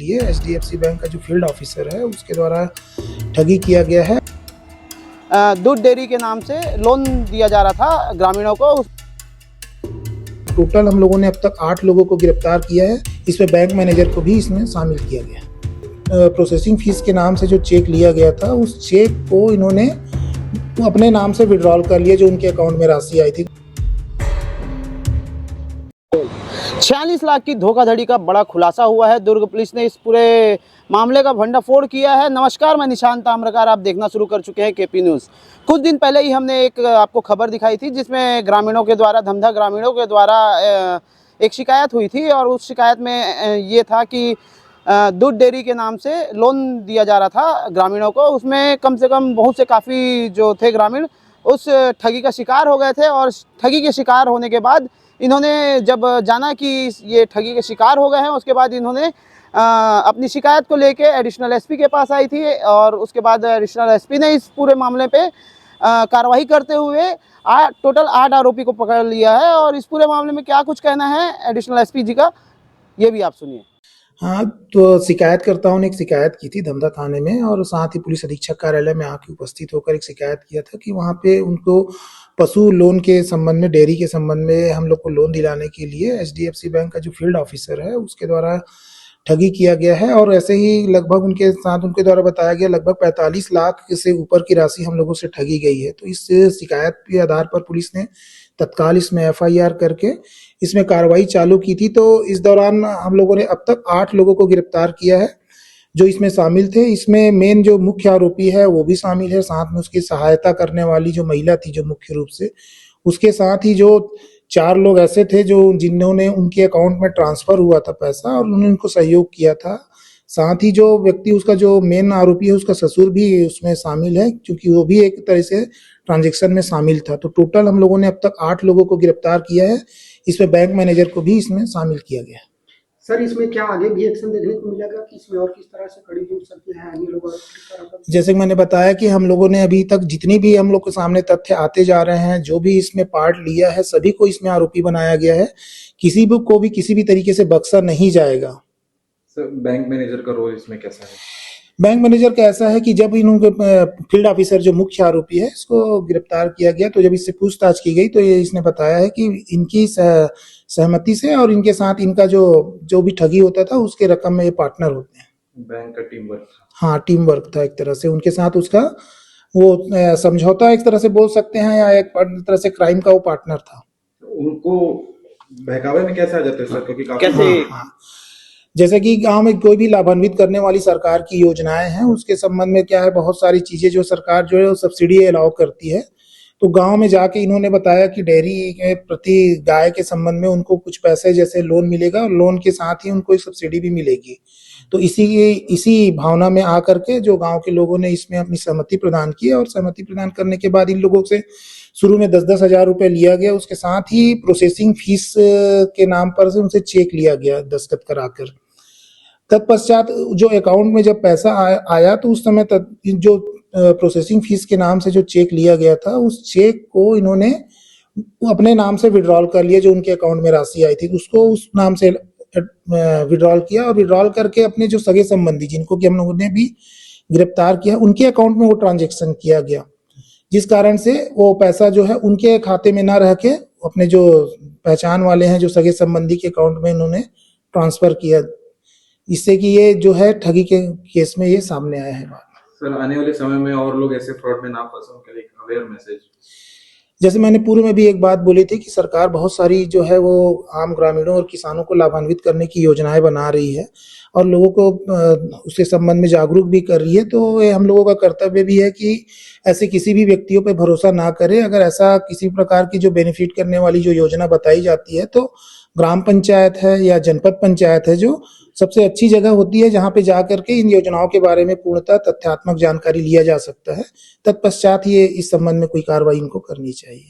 लिए HDFC bank का जो फील्ड ऑफिसर है उसके द्वारा ठगी किया गया है। दूध डेयरी के नाम से लोन दिया जा रहा था ग्रामीणों को। टोटल हम लोगों ने अब तक 8 लोगों को गिरफ्तार किया है। इसमें बैंक मैनेजर को भी इसमें शामिल किया गया। प्रोसेसिंग फीस के नाम से जो चेक लिया गया था उस चेक को इन्होंने अपने नाम से विड्रॉल कर लिया, जो उनके अकाउंट में राशि आई थी। 46 लाख की धोखाधड़ी का बड़ा खुलासा हुआ है। दुर्ग पुलिस ने इस पूरे मामले का भंडाफोड़ किया है। नमस्कार, मैं निशांत ताम्रकार, आप देखना शुरू कर चुके हैं केपी न्यूज़। कुछ दिन पहले ही हमने एक आपको खबर दिखाई थी जिसमें ग्रामीणों के द्वारा, धमधा ग्रामीणों के द्वारा एक शिकायत हुई थी और उस शिकायत में ये था कि दूध डेयरी के नाम से लोन दिया जा रहा था ग्रामीणों को। उसमें कम से कम बहुत से काफ़ी जो थे ग्रामीण उस ठगी का शिकार हो गए थे और ठगी के शिकार होने के बाद इन्होंने जब जाना कि ये ठगी के शिकार हो गए हैं, उसके बाद इन्होंने अपनी शिकायत को लेके एडिशनल एसपी के पास आई थी और उसके बाद एडिशनल एसपी ने इस पूरे मामले पे कार्रवाई करते हुए टोटल 8 आरोपी को पकड़ लिया है। और इस पूरे मामले में क्या कुछ कहना है एडिशनल एसपी जी का, ये भी आप सुनिए। हाँ, तो शिकायतकर्ताओं ने एक शिकायत की थी धमधा थाने में और साथ ही पुलिस अधीक्षक कार्यालय में आके उपस्थित होकर एक शिकायत किया था कि वहाँ पे उनको पशु लोन के संबंध में, डेयरी के संबंध में हम लोग को लोन दिलाने के लिए HDFC बैंक का जो फील्ड ऑफिसर है उसके द्वारा ठगी किया गया है। और ऐसे ही लगभग उनके साथ उनके द्वारा बताया गया लगभग 45 लाख से ऊपर की राशि हम लोगों से ठगी गई है। तो इस शिकायत के आधार पर पुलिस ने तत्काल इसमें FIR करके इसमें कार्रवाई चालू की थी। तो इस दौरान हम लोगों ने अब तक 8 लोगों को गिरफ्तार किया है जो इसमें शामिल थे। इसमें मेन जो मुख्य आरोपी है वो भी शामिल है, साथ में उसकी सहायता करने वाली जो महिला थी जो मुख्य रूप से, उसके साथ ही जो 4 लोग ऐसे थे जो जिन्होंने उनके अकाउंट में ट्रांसफर हुआ था पैसा और उन्होंने उनको सहयोग किया था। साथ ही जो व्यक्ति, उसका जो मेन आरोपी है उसका ससुर भी उसमें शामिल है क्योंकि वो भी एक तरह से ट्रांजैक्शन में शामिल था। तो टोटल हम लोगों ने अब तक 8 लोगों को गिरफ्तार किया है। इसमें बैंक मैनेजर को भी इसमें शामिल किया गया है। सर, इसमें क्या आगे भी एक्शन देखने को मिलेगा कि इसमें और किस तरह से कड़ी हो सकती है अन्य लोग? जैसे मैंने बताया कि हम लोगों ने अभी तक जितनी भी हम लोग के सामने तथ्य आते जा रहे हैं, जो भी इसमें पार्ट लिया है, सभी को इसमें आरोपी बनाया गया है। किसी भी को भी किसी भी तरीके से बख्शा नहीं जाएगा। सर, बैंक मैनेजर का रोल इसमें कैसा है? बैंक मैनेजर का ऐसा है कि जब इन्होंने फील्ड ऑफिसर जो मुख्य आरोपी है इसको गिरफ्तार किया गया तो जब इससे पूछताछ की गई तो ये इसने बताया है कि इनकी सहमति से और इनके साथ इनका जो भी ठगी होता था उसके रकम में ये पार्टनर होते हैं। बैंक का टीम वर्क। हाँ, टीम वर्क था एक तरह से उनके साथ, उसका वो समझौता एक तरह से बोल सकते हैं या एक तरह से क्राइम का वो पार्टनर था। उनको बहकावे में कैसे आ जाते हैं सर? क्योंकि कैसे? हाँ, जैसे कि गांव में कोई भी लाभान्वित करने वाली सरकार की योजनाएं हैं उसके संबंध में क्या है, बहुत सारी चीजें जो सरकार जो है वो सब्सिडी अलाउ करती है। तो गांव में जाके इन्होंने बताया कि डेयरी के प्रति गाय के संबंध में उनको कुछ पैसे जैसे लोन मिलेगा और लोन के साथ ही उनको एक सब्सिडी भी मिलेगी। तो इसी भावना में आकर के जो गांव के लोगों ने इसमें अपनी सहमति प्रदान की और सहमति प्रदान करने के बाद इन लोगों से शुरू में 10-10 हजार रुपए लिया गया। उसके साथ ही प्रोसेसिंग फीस के नाम पर से उनसे चेक लिया गया दस्तखत कराकर। तत्पश्चात जो अकाउंट में जब पैसा आया तो उस समय जो प्रोसेसिंग फीस के नाम से जो चेक लिया गया था उस चेक को इन्होंने अपने नाम से विड्रॉल कर लिया, जो उनके अकाउंट में राशि आई थी उसको उस नाम से विड्रॉल किया और विड्रॉल करके अपने जो सगे संबंधी जिनको कि हम लोगों ने भी गिरफ्तार किया उनके अकाउंट में वो ट्रांजैक्शन किया गया, जिस कारण से वो पैसा जो है उनके खाते में ना रह के अपने जो पहचान वाले हैं जो सगे संबंधी के अकाउंट में इन्होंने ट्रांसफर किया, इससे कि ये जो है ठगी के केस में ये सामने आया है। सर, आने वाले समय में और लोग ऐसे फ्रॉड में ना फंसे उनके लिए अवेयर मैसेज। जैसे मैंने पूर्व में भी एक बात बोली थी कि सरकार बहुत सारी जो है वो आम ग्रामीणों और किसानों को लाभान्वित करने की योजनाएं बना रही है और लोगों को उसके संबंध में जागरूक भी कर रही है। तो ये हम लोगों का कर्तव्य भी है कि ऐसे किसी भी व्यक्तियों पे भरोसा ना करें। अगर ऐसा किसी प्रकार की जो बेनिफिट करने वाली जो योजना बताई जाती है तो ग्राम पंचायत है या जनपद पंचायत है जो सबसे अच्छी जगह होती है जहाँ पे जाकर के इन योजनाओं के बारे में पूर्णतः तथ्यात्मक जानकारी लिया जा सकता है। तत्पश्चात ये इस संबंध में कोई कार्रवाई इनको करनी चाहिए।